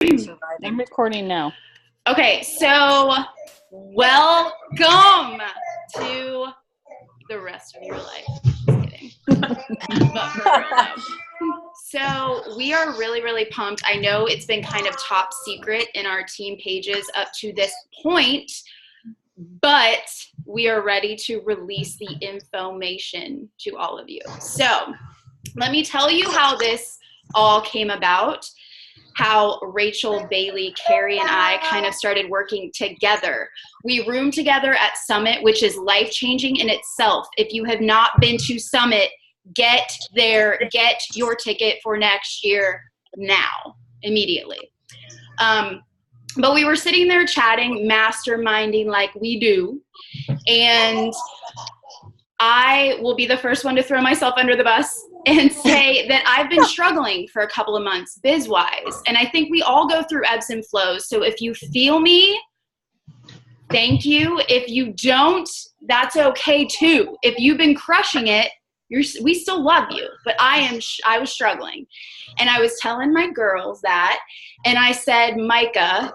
I'm recording now. Okay, so welcome to the rest of your life. Just kidding. But for real though. So we are really, really pumped. I know it's been kind of top secret in our team pages up to this point, but we are ready to release the information to all of you. So let me tell you how this all came about. How Rachel, Bailey, Carrie, and I kind of started working together. We roomed together at Summit, which is life-changing in itself. If you have not been to Summit, get there, get your ticket for next year now, immediately. But we were sitting there chatting, masterminding like we do, and I will be the first one to throw myself under the bus and say that I've been struggling for a couple of months biz-wise. And I think we all go through ebbs and flows. So if you feel me, thank you. If you don't, that's okay too. If you've been crushing it, we still love you. But I was struggling. And I was telling my girls that, and I said, Micah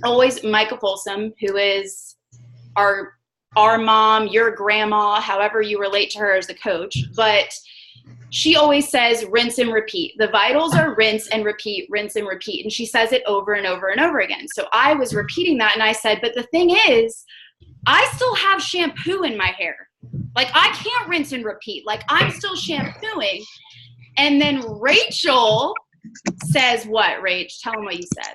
Folsom, who is our mom, your grandma, however you relate to her as a coach, but she always says rinse and repeat. The vitals are rinse and repeat, rinse and repeat. And she says it over and over and over again. So I was repeating that and I said, but the thing is, I still have shampoo in my hair. Like I can't rinse and repeat. Like I'm still shampooing. And then Rachel says what, Rach? Tell them what you said.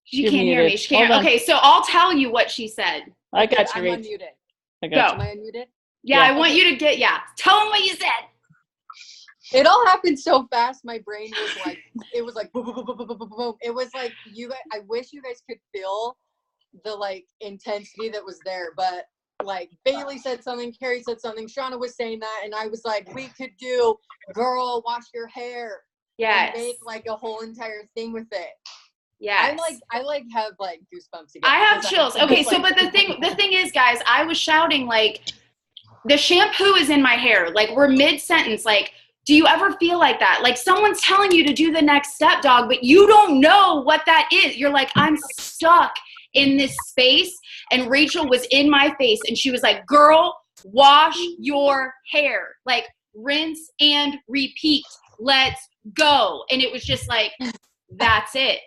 She can't hear me. She can't. Okay, so I'll tell you what she said. I got you, I'm Rach. unmuted. I got you. Am I unmuted? Yeah, I want you to tell them what you said. It all happened so fast. My brain was like, it was like boom, boom, boom, boom, boom, boom, boom. It was like you guys. I wish you guys could feel the like intensity that was there. But like Bailey said something, Carrie said something, Shauna was saying that, and I was like, we could do girl wash your hair. Yes. And make like a whole entire thing with it. Yeah. I have like goosebumps again. I have chills. Okay, so but the thing is, guys, I was shouting like the shampoo is in my hair. Like we're mid-sentence. Like, do you ever feel like that? Like someone's telling you to do the next step, dog, but you don't know what that is. You're like, I'm stuck in this space. And Rachel was in my face and she was like, girl, wash your hair. Like rinse and repeat. Let's go. And it was just like, that's it.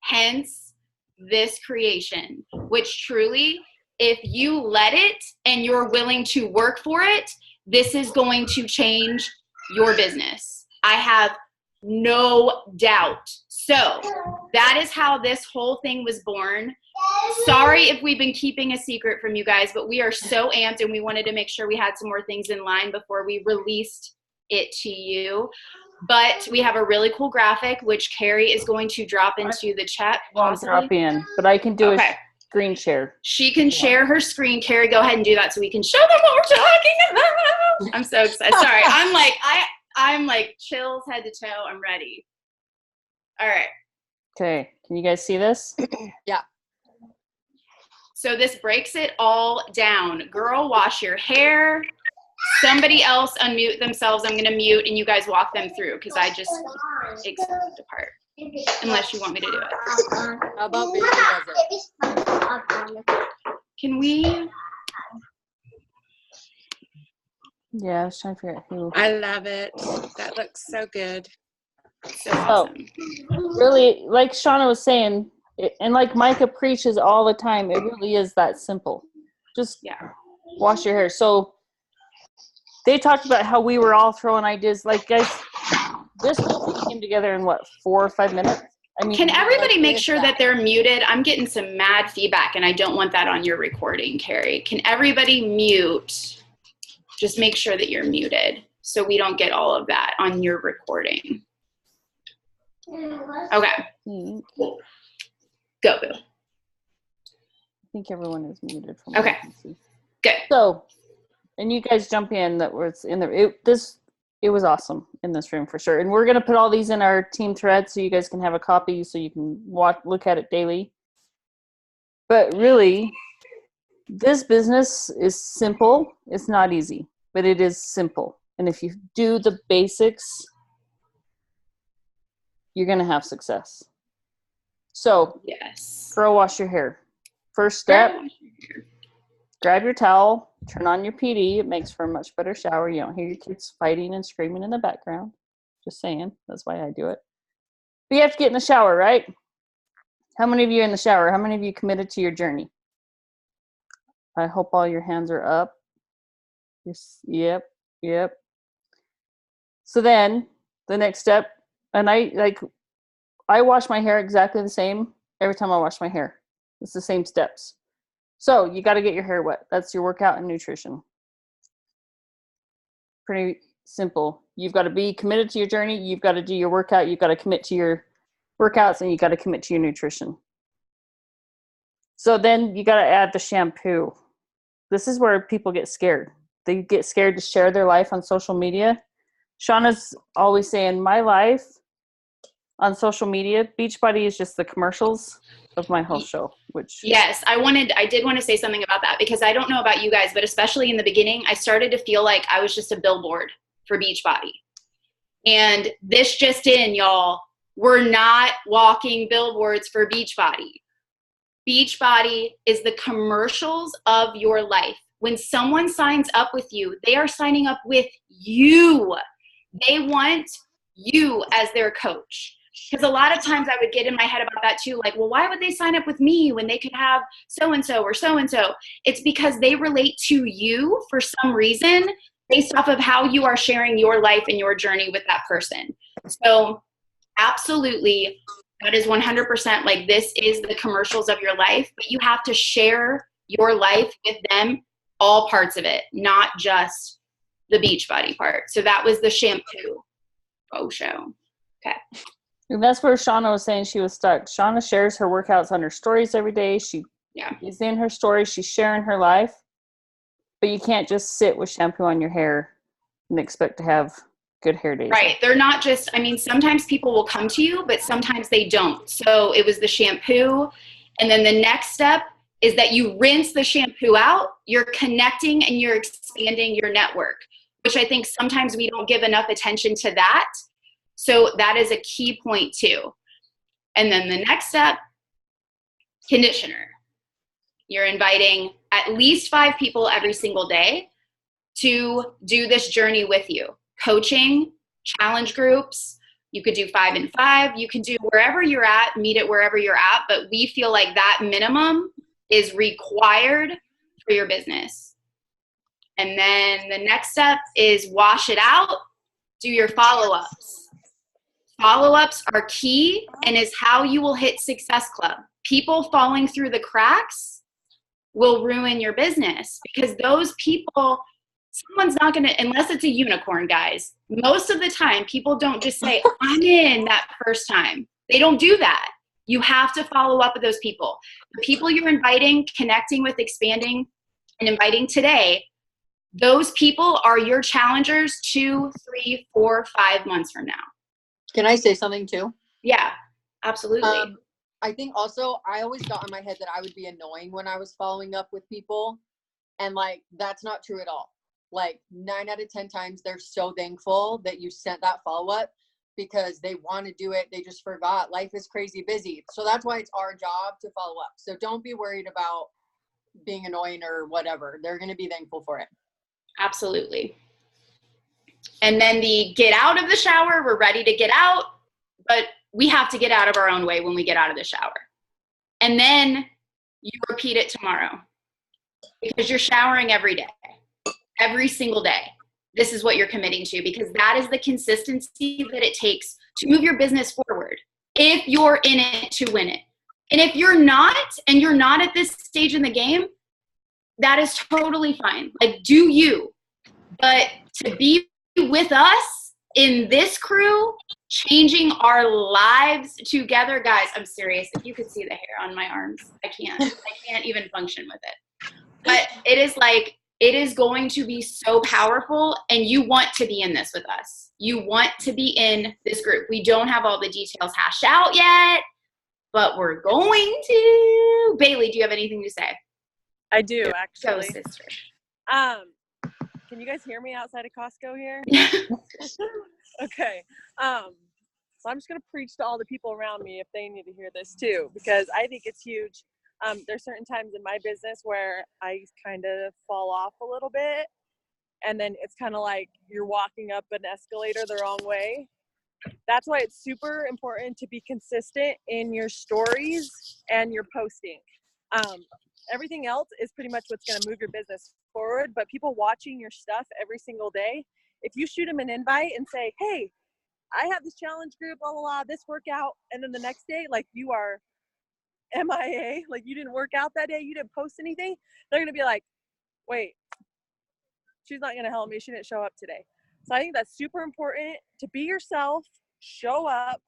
Hence this creation, which truly, if you let it and you're willing to work for it, this is going to change your business. I have no doubt. So that is how this whole thing was born. Sorry if we've been keeping a secret from you guys, but we are so amped and we wanted to make sure we had some more things in line before we released it to you. But we have a really cool graphic, which Carrie is going to drop into the chat. Won't drop in, but I can do a screen share. She can share her screen. Carrie, go ahead and do that so we can show them what we're talking about. I'm so excited. Sorry, I'm like chills head to toe. I'm ready. All right. Okay, can you guys see this? Yeah. So this breaks it all down. Girl, wash your hair. Somebody else unmute themselves. I'm going to mute and you guys walk them through because I just explained the part. Unless you want me to do it. How about Bailey does it? Can we? Yeah, I was trying to figure out who. I love it. That looks so good. So awesome. Really, like Shauna was saying, and like Micah preaches all the time, it really is that simple. Just wash your hair. So they talked about how we were all throwing ideas. Like, guys, this came together in, 4 or 5 minutes? I mean, can everybody make sure that they're muted? I'm getting some mad feedback, and I don't want that on your recording, Carrie. Can everybody mute? Just make sure that you're muted so we don't get all of that on your recording. Okay. Go, Boo. I think everyone is muted. From okay. Good. So, and you guys jump in that was in the it was awesome in this room for sure. And we're gonna put all these in our team thread so you guys can have a copy so you can look at it daily. But really, this business is simple. It's not easy, but it is simple. And if you do the basics, you're going to have success. So, Yes. girl, wash your hair. First step, grab your towel, turn on your PD. It makes for a much better shower. You don't hear your kids fighting and screaming in the background. Just saying. That's why I do it. But you have to get in the shower, right? How many of you are in the shower? How many of you committed to your journey? I hope all your hands are up. Yes, yep. So then the next step, and I wash my hair exactly the same every time I wash my hair. It's the same steps. So you got to get your hair wet. That's your workout and nutrition. Pretty simple. You've got to be committed to your journey. You've got to do your workout. You've got to commit to your workouts, and you got to commit to your nutrition. So then you got to add the shampoo. This is where people get scared. They get scared to share their life on social media. Shauna's always saying, my life on social media, Beachbody is just the commercials of my whole show, which. Yes, I did want to say something about that, because I don't know about you guys, but especially in the beginning, I started to feel like I was just a billboard for Beachbody. And this just in, y'all, we're not walking billboards for Beachbody. Beachbody is the commercials of your life. When someone signs up with you, they are signing up with you. They want you as their coach. Because a lot of times I would get in my head about that too, like, well, why would they sign up with me when they could have so-and-so or so-and-so? It's because they relate to you for some reason based off of how you are sharing your life and your journey with that person. So absolutely, that is 100% like, this is the commercials of your life, but you have to share your life with them, all parts of it, not just the Beachbody part. So that was the shampoo show. Okay. And that's where Shauna was saying she was stuck. Shauna shares her workouts on her stories every day. She is in her stories. She's sharing her life. But you can't just sit with shampoo on your hair and expect to have good hair days. Right. They're not just, I mean, sometimes people will come to you, but sometimes they don't. So it was the shampoo. And then the next step is that you rinse the shampoo out. You're connecting and you're expanding your network, which I think sometimes we don't give enough attention to that. So that is a key point too. And then the next step, conditioner. You're inviting at least 5 people every single day to do this journey with you. Coaching, challenge groups. You could do 5 and 5. You can do wherever you're at, meet it wherever you're at. But we feel like that minimum is required for your business. And then the next step is wash it out. Do your follow-ups. Follow-ups are key and is how you will hit Success Club. People falling through the cracks will ruin your business, because those people, someone's not going to, unless it's a unicorn, guys. Most of the time, people don't just say, I'm in that first time. They don't do that. You have to follow up with those people. The people you're inviting, connecting with, expanding, and inviting today, those people are your challengers 2, 3, 4, 5 months from now. Can I say something too? Yeah, absolutely. I think also I always got in my head that I would be annoying when I was following up with people. And like, that's not true at all. Like 9 out of 10 times, they're so thankful that you sent that follow-up because they want to do it. They just forgot. Life is crazy busy. So that's why it's our job to follow up. So don't be worried about being annoying or whatever. They're going to be thankful for it. Absolutely. And then the get out of the shower, we're ready to get out, but we have to get out of our own way when we get out of the shower. And then you repeat it tomorrow, because you're showering every day, every single day. This is what you're committing to, because that is the consistency that it takes to move your business forward if you're in it to win it. And if you're not, and you're not at this stage in the game, that is totally fine. Like, do you. But to be with us in this crew, changing our lives together, guys, I'm serious. If you could see the hair on my arms, I can't even function with it. But it is like, it is going to be so powerful, and you want to be in this with us. You want to be in this group. We don't have all the details hashed out yet, but we're going to. Bailey, do you have anything to say? I do, actually. Go, sister. Can you guys hear me outside of Costco here? Yeah. Okay. So I'm just going to preach to all the people around me if they need to hear this too, because I think it's huge. There's certain times in my business where I kind of fall off a little bit, and then it's kind of like you're walking up an escalator the wrong way. That's why it's super important to be consistent in your stories and your posting. Everything else is pretty much what's going to move your business forward, but people watching your stuff every single day, if you shoot them an invite and say, hey, I have this challenge group, blah, blah, blah, this workout, and then the next day, like, you are MIA, like you didn't work out that day, you didn't post anything, they're going to be like, wait, she's not going to help me, she didn't show up today. So I think that's super important to be yourself, show up,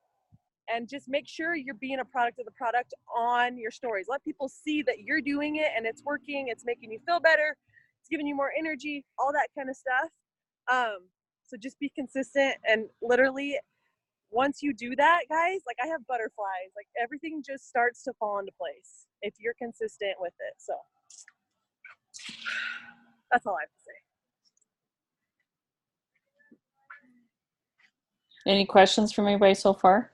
and just make sure you're being a product of the product on your stories. Let people see that you're doing it and it's working, it's making you feel better, it's giving you more energy, all that kind of stuff. So just be consistent, and literally once you do that, guys, like I have butterflies, like everything just starts to fall into place if you're consistent with it. So that's all I have to say. Any questions from anybody so far?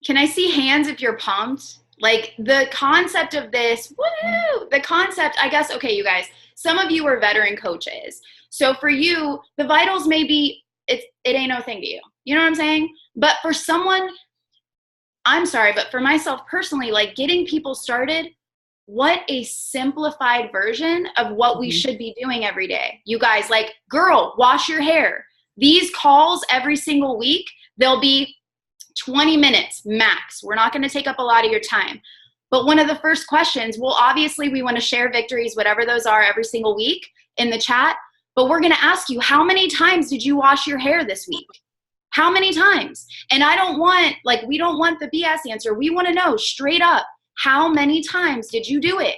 Can I see hands if you're pumped? Like the concept of this, woo! The concept, I guess, okay, you guys, some of you are veteran coaches. So for you, the vitals may be, it ain't no thing to you. You know what I'm saying? But for someone, I'm sorry, but for myself personally, like getting people started, what a simplified version of what we should be doing every day. You guys, like, girl, wash your hair. These calls every single week, they'll be 20 minutes max. We're not going to take up a lot of your time. But one of the first questions, well, obviously we want to share victories, whatever those are, every single week in the chat. But we're going to ask you, how many times did you wash your hair this week? How many times? And I don't want, like, we don't want the BS answer. We want to know straight up, how many times did you do it?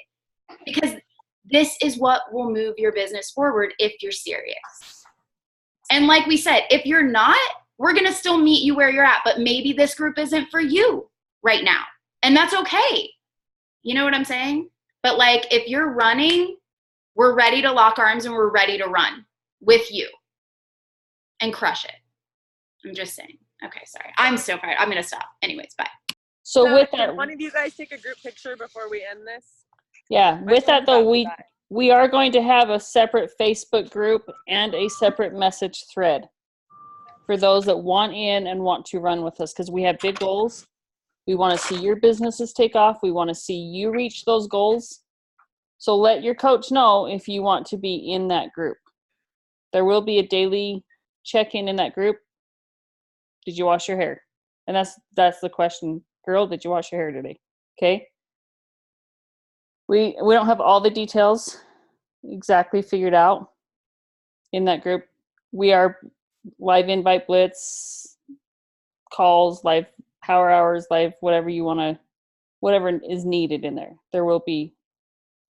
Because this is what will move your business forward if you're serious. And like we said, if you're not, we're going to still meet you where you're at, but maybe this group isn't for you right now. And that's okay. You know what I'm saying? But like, if you're running, we're ready to lock arms and we're ready to run with you and crush it. I'm just saying. Okay, sorry. I'm so fired. I'm going to stop. Anyways, bye. So with that, Can one of you guys take a group picture before we end this? yeah, with that though, we are going to have a separate Facebook group and a separate message thread for those that want in and want to run with us, because we have big goals. We want to see your businesses take off. We want to see you reach those goals. So let your coach know if you want to be in that group. There will be a daily check-in in that group. Did you wash your hair? And that's the question. Girl, did you wash your hair today? Okay. We don't have all the details exactly figured out in that group. We are live invite blitz, calls, live power hours, live whatever you want to, whatever is needed in there. There will be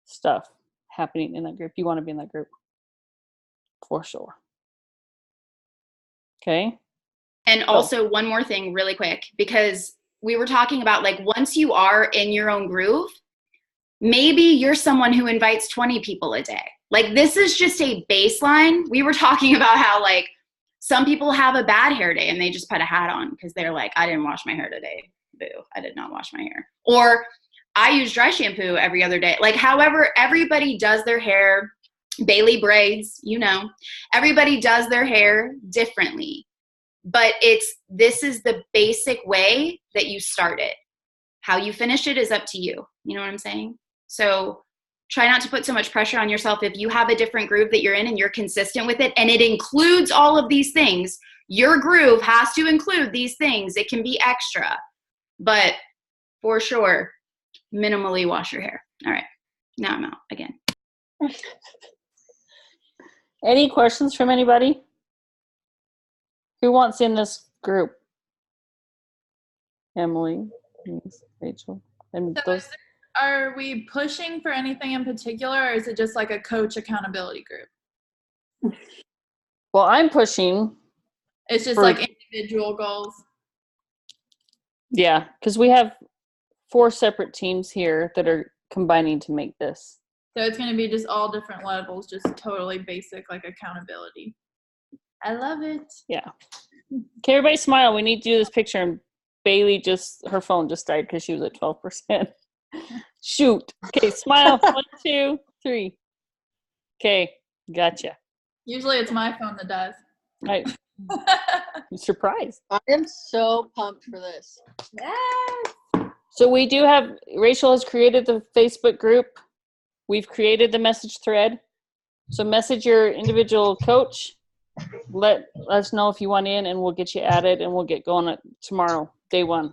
stuff happening in that group. You want to be in that group for sure. Okay. And also one more thing really quick, because we were talking about like once you are in your own groove, maybe you're someone who invites 20 people a day. Like this is just a baseline. We were talking about how like some people have a bad hair day and they just put a hat on because they're like, I didn't wash my hair today. Boo, I did not wash my hair. Or I use dry shampoo every other day. Like however everybody does their hair, Bailey braids, you know, everybody does their hair differently. But this is the basic way that you start it. How you finish it is up to you. You know what I'm saying? So try not to put so much pressure on yourself. If you have a different groove that you're in and you're consistent with it, and it includes all of these things, your groove has to include these things. It can be extra, but for sure, minimally wash your hair. All right, now I'm out again. Any questions from anybody? Who wants in this group? Emily, Rachel, and So those. are we pushing for anything in particular, or is it just like a coach accountability group? Well, I'm pushing. It's just like individual goals. Yeah, because we have 4 separate teams here that are combining to make this. So it's going to be just all different levels, just totally basic, like accountability. I love it. Yeah. Okay, everybody smile. We need to do this picture. And Bailey her phone just died because she was at 12%. Shoot. Okay, smile. 1, 2, 3. Okay, gotcha. Usually it's my phone that does. I'm surprised. I am so pumped for this. Yes. So we do have, Rachel has created the Facebook group. We've created the message thread. So message your individual coach. Let us know if you want in, and we'll get you added, and we'll get going tomorrow, day 1.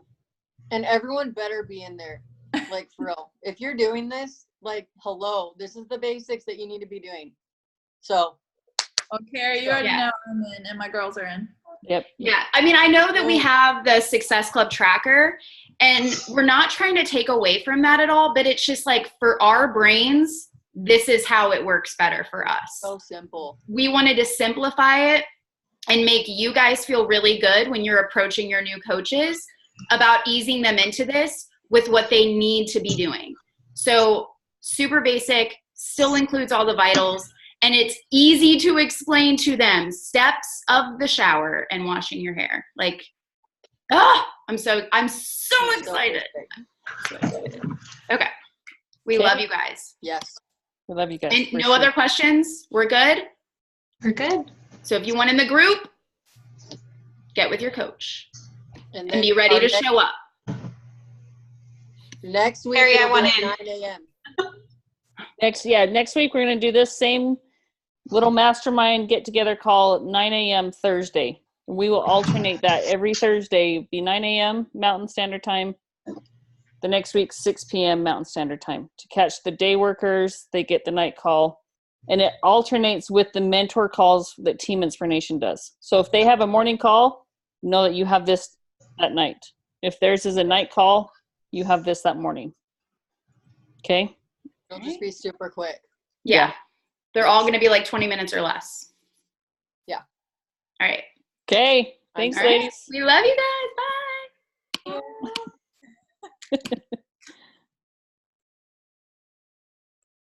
And everyone better be in there, like for real. If you're doing this, like, hello, this is the basics that you need to be doing. So. Well, Carrie, you already Yeah. know I'm in, and my girls are in. Yep. Yeah, I mean, I know that we have the Success Club tracker, and we're not trying to take away from that at all, but it's just like for our brains, this is how it works better for us. So simple. We wanted to simplify it and make you guys feel really good when you're approaching your new coaches about easing them into this with what they need to be doing. So super basic, still includes all the vitals. And it's easy to explain to them steps of the shower and washing your hair. Like, I'm so excited. So excited. Okay. We Okay. love you guys. Yes. We love you guys. And for no sure. other questions? We're good? We're good. So if you want in the group, get with your coach And and be ready to show up. Next week, Harry, I it'll want be in. at 9 a.m. Next week we're going to do this same little mastermind get together call at 9 a.m. Thursday. We will alternate that every Thursday, be 9 a.m. Mountain Standard Time. The next week, 6 p.m. Mountain Standard Time. To catch the day workers, they get the night call. And it alternates with the mentor calls that Team Inspiration does. So if they have a morning call, know that you have this at night. If theirs is a night call, you have this that morning. Okay? It'll just be super quick. Yeah. They're all going to be like 20 minutes or less. Yeah. All right. Okay. Thanks, All right. ladies. We love you guys. Bye.